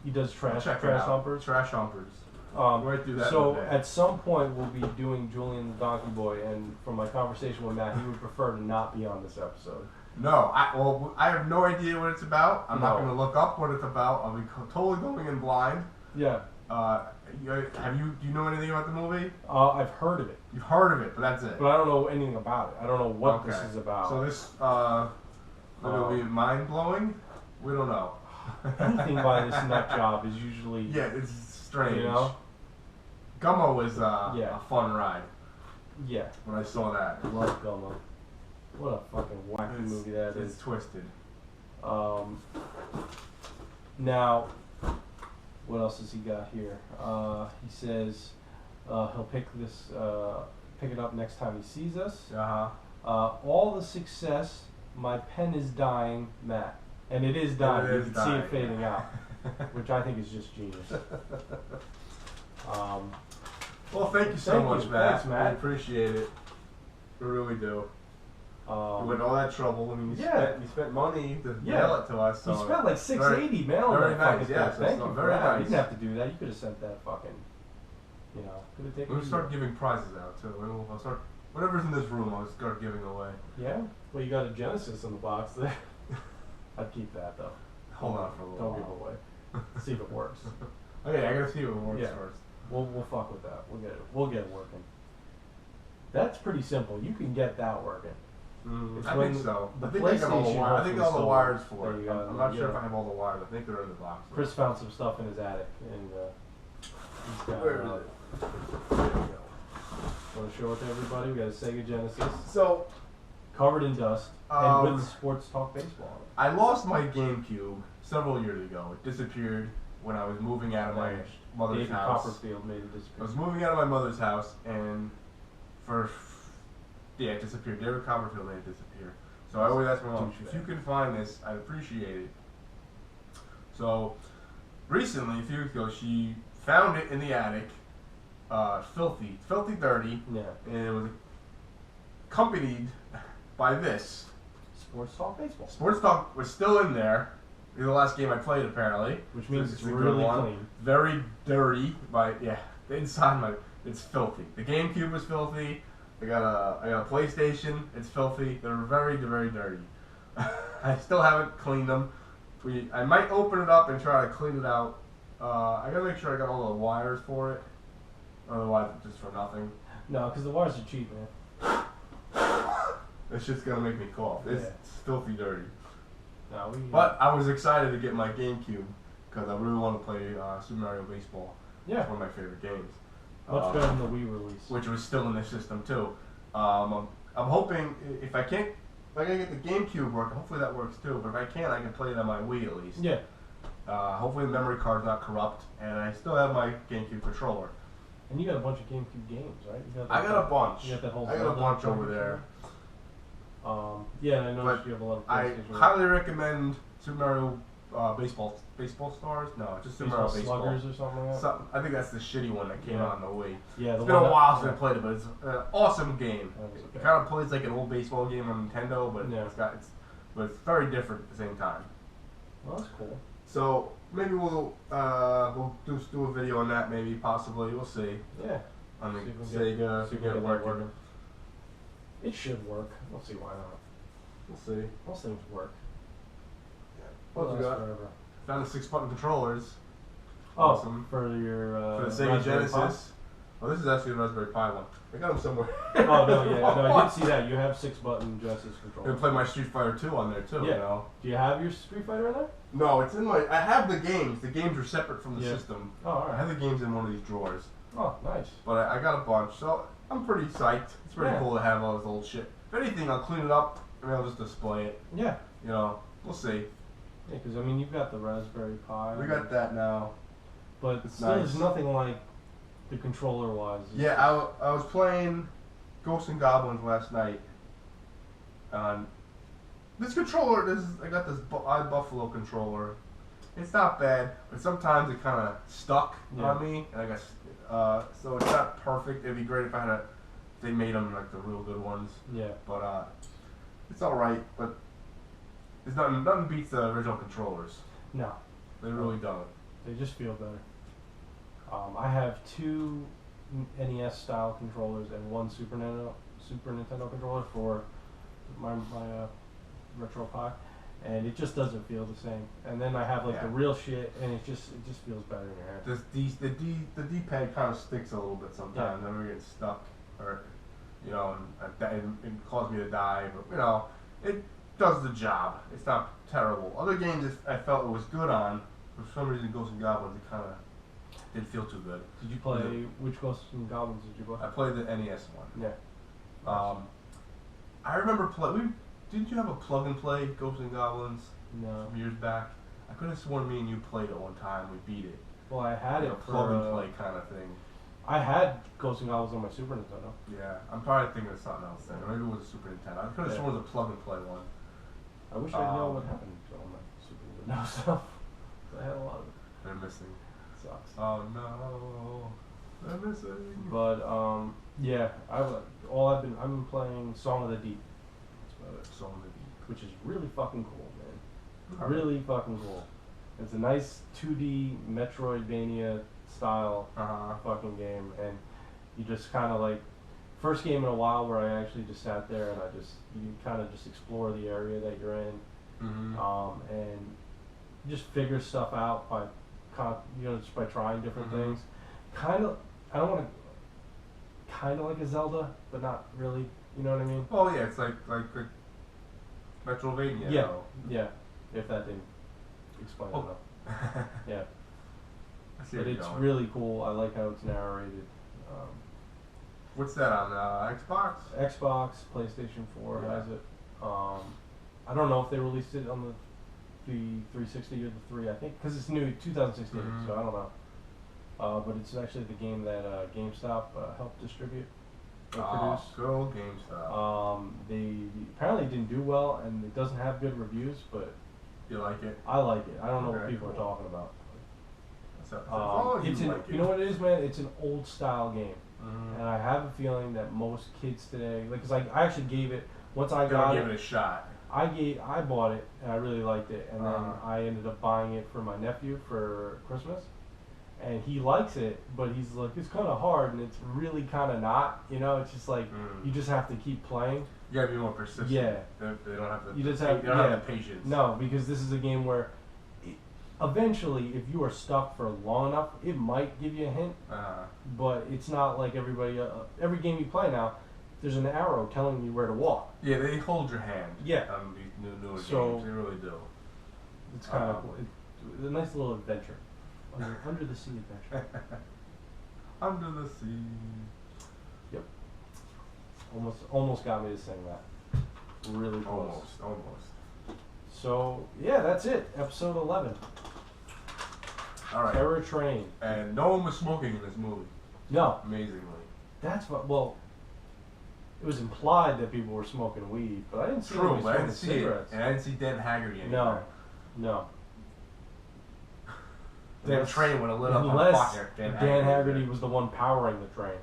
he does trash humpers. Trash humpers. Right through that. So at some point we'll be doing Julian the Donkey Boy, and from my conversation with Matt, he would prefer to not be on this episode. No, I have no idea what it's about. I'm not No. going to look up what it's about. I'll be totally going in blind. Yeah. Do you know anything about the movie? I've heard of it, You've heard of it, but that's it. but I don't know anything about it. I don't know what Okay. this is about. So this, will be mind blowing. We don't know. Anything by this nut job is usually Yeah, it's strange. You know? Gummo was Yeah. a fun ride Yeah. when I saw that. I love Gummo. What a fucking wacky movie that It's is. twisted. Now, what else has he got here? He says he'll pick it up next time he sees us. All the success, my pen is dying, Matt. And it is dying. You can see it fading out, which I think is just genius. Well, thank you so much, Matt. Thanks, Matt. We appreciate it. We really do. You went all that trouble. I mean, you spent money to mail it to us. So you spent like $6.80 mailing very that nice, fucking yes, stuff. Thank you for very that. nice. You didn't have to do that. You could have sent that fucking, could have taken. We'll start giving prizes out too. I'll start whatever's in this room. I'll start giving away. Yeah. Well, you got a Genesis in the box there. I'd keep that though. Hold on for a little Don't give it away. See if it works. Okay, I gotta see if it works Yeah. first. We'll fuck with that. We'll get it working. That's pretty simple. You can get that working. It's I when think so. the I think I got all the PlayStation wires. I think all the hopefully wires sold. for There it. you go. I'm not sure if Yeah. I have all the wires. I think they're in the box. Chris found some stuff in his attic, and he's got. Where is There it? we go. Want to show it to everybody? We got a Sega Genesis, So covered in dust, and with Sports Talk Baseball on it. I lost my GameCube several years ago. It disappeared when I was moving out of my Vanished. mother's David house. Copperfield made it I disappear. was moving out of my mother's house, and it disappeared. David Copperfield made it disappear. So I always ask my mom, if you can find this, I'd appreciate it. So recently, a few weeks ago, she found it in the attic, filthy dirty, Yeah. and it was accompanied by this. Sports Talk Baseball. Sports Talk was still in there. It was the last game I played, apparently. Which means So it's a good really one. clean. Very dirty. The inside it's filthy. The GameCube was filthy. I got a PlayStation. It's filthy. They're very, very dirty. I still haven't cleaned them. I might open it up and try to clean it out. I gotta make sure I got all the wires for it. Otherwise, it's just for nothing. No, because the wires are cheap, man. It's just gonna make me cough. It's Yeah. filthy dirty. No, But I was excited to get my GameCube because I really want to play Super Mario Baseball. yeah, It's one of my favorite games. much better than the Wii release. Which was still in the system too. I'm hoping if I can get the GameCube working, hopefully that works too. But if I can't, I can play it on my Wii at least. Yeah, Hopefully the memory card's not corrupt, and I still have my GameCube controller. and you got a bunch of GameCube games, right? I got a bunch. You got that whole. I got a Zelda bunch over collection. there. Yeah, and I noticed But you have a lot of I PlayStation. highly recommend Super Mario Baseball Stars. No, just Super Mario Baseball. Sluggers or something like that. I think that's the shitty one that came out on the Wii. Yeah, the It's been one a while that- since I played it, but it's an awesome game. That was It okay. kind of plays like an old baseball game on Nintendo, but Yeah. but it's very different at the same time. Well, that's cool. So maybe we'll do a video on that. Maybe possibly we'll see. Yeah. On the See if we Sega, get get that it working. It should work. We'll see why not. We'll see. Most things work. What They'll we last got? forever. Found the 6-button controllers Oh, Awesome. for your for the Sega Raspberry Pi? Genesis. Oh, this is actually a Raspberry Pi one. I got them somewhere. Oh no, yeah, no, I did see that. You have 6-button Genesis I controllers. play my Street Fighter 2 on there too. Yeah. You know. Do you have your Street Fighter in there? No, it's in my. I have the games. The games are separate from the Yeah. system. Oh, all I right. have the games in one of these drawers. Oh, nice. But I got a bunch, so I'm pretty psyched. It's pretty Yeah. cool to have all this old shit. If anything, I'll clean it up and I'll just display it. Yeah. You know, we'll see. Yeah, because I mean, you've got the Raspberry Pi. We got that now. But It's still, nice. there's nothing like the controller wise. Yeah, I was playing Ghosts and Goblins last night. This controller, I got this iBuffalo controller. It's not bad, but sometimes it kind of stuck Yeah. on me, and I guess so it's not perfect. It'd be great if I had a. They made them like the real good ones, Yeah. but it's all right. But it's nothing beats the original controllers. No, They really don't. they just feel better. I have two NES style controllers and one Super Nintendo controller for my Retro Pi, and it just doesn't feel the same. And then I have like the Yeah. real shit, and it just feels better in your hand. The D-pad kind of sticks a little bit sometimes. Yeah. I never get stuck, or and caused me to die. But it does the job. It's not terrible. Other games I felt it was good on, for some reason Ghosts and Goblins it kind of didn't feel too good. Did you play which Ghosts and Goblins did you play? I played the NES one. Yeah. I remember didn't you have a plug and play Ghosts and Goblins No. some years back? I could have sworn me and you played it one time. We beat it. Well, I had Like it a for, plug and play kind of thing. I had Ghosts and Goblins on my Super Nintendo. Yeah, I'm probably thinking of something else then. Or maybe it was a Super Nintendo. I could have Yeah. sworn it was a plug and play one. I wish I knew what happened to all my Super Nintendo stuff. I had a lot of it. They're missing. Sucks. Oh no, they're missing. But yeah, I've been playing Song of the Deep. That's about it. So many. Which is really fucking cool, man. Alright. Really fucking cool. It's a nice 2D Metroidvania style fucking game, and you just kind of like first game in a while where I actually just sat there and you kind of just explore the area that you're in, and just figure stuff out by just by trying different things. Kind of, I don't want to. Kind of like a Zelda, but not really. You know what I mean? Oh yeah, it's like Metrovania. Yeah. though. Yeah. If that didn't explain Oh. enough. Yeah. I see But where you're it's going. really cool. I like how it's narrated. What's that on Xbox? Xbox, PlayStation 4 Yeah. has it. I don't know if they released it on the 360 or the 3. I think because it's new 2016, Mhm. so I don't know. But it's actually the game that GameStop helped distribute or Oh, produce. good old GameStop. They apparently didn't do well, and it doesn't have good reviews, but You like it? I like it. I don't know what Okay, people cool. are talking about. So, oh, It's you an, like it. you know what it is, man? It's an old style game. Mhm. And I have a feeling that most kids today, like, cause I actually gave it once I They got give it a shot. I bought it and I really liked it, and then Uh-huh. I ended up buying it for my nephew for Christmas, and he likes it, but he's like, it's kind of hard, and it's really kind of not, it's just like you just have to keep playing. You gotta be more persistent. Yeah. They don't have the. You just they have- don't yeah. have the patience. No, because this is a game where, eventually, if you are stuck for long enough, it might give you a hint. But it's not like every game you play now, there's an arrow telling you where to walk. Yeah, they hold your hand. Yeah. On these newer So- games, they really do. It's kind of cool. It's a nice little adventure. Under the sea adventure. Under the sea. Almost got me to sing that. Really close. Almost. So, yeah, that's it. Episode 11. All right. Terror Train. And no one was smoking in this movie. No, Amazingly. that's what, well, it was implied that people were smoking weed, but I didn't see True, anybody but I smoking didn't see cigarettes. it, and I didn't see Dan Haggerty anywhere. No. That train would have lit up on Unless fire. Dan Haggerty was the one powering the train.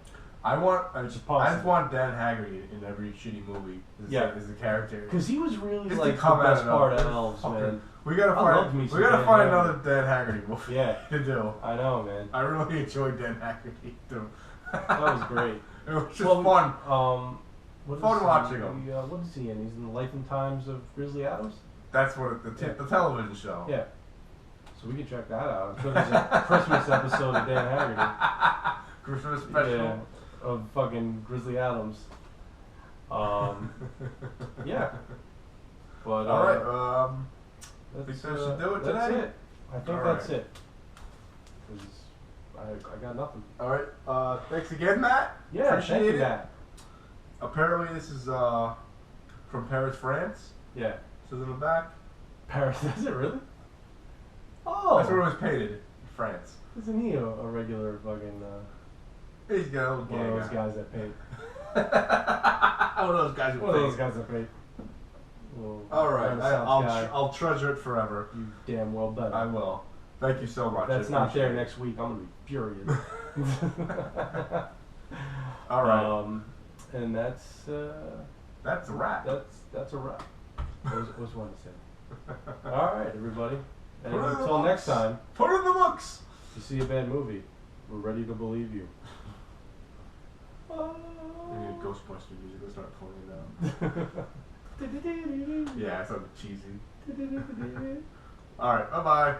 I Which is just possible. want Dan Haggerty in every shitty movie. As the character. Because he was really Just like to come the out best of part of nowhere. Elves, Okay. man. We gotta I loved me find. some We gotta Dan find Haggerty. another Dan Haggerty movie. Yeah. To do. I know, man. I really enjoyed Dan Haggerty too. That was great. It was just fun. What Fun is watching he, him. What is he in? He's in the Life and Times of Grizzly Adams? That's what the television show. Yeah. So we can check that out. I'm sure there's a Christmas episode of Dan Haggerty. Christmas special. Yeah, of fucking Grizzly Adams. Yeah. But All right. that's, think that should do it that's today? it. I think All that's right. it. 'Cause I got nothing. All right. Thanks again, Matt. Yeah, Appreciate thank you, it. Matt. Apparently, this is from Paris, France. Yeah. Says in the back. Paris, is it really? Oh! That's where it was painted. In France. Isn't he a regular fucking, He's got a little one of those gang. guys that paint? One of those guys who One of those paint. guys that paint. Little All right, Renaissance guy. I'll treasure it forever. You damn well better. I will. Thank you so much. If that's I not there appreciate it. next week, I'm gonna be furious. All right. And that's a wrap. that's a wrap. What's one to say? All right, everybody. And Put it in the until next books. time, Put it in the books. if you see a bad movie, we're ready to believe you. I need Ghostbuster music. Let's start pulling it out. Yeah, it's something cheesy. All right. Bye bye.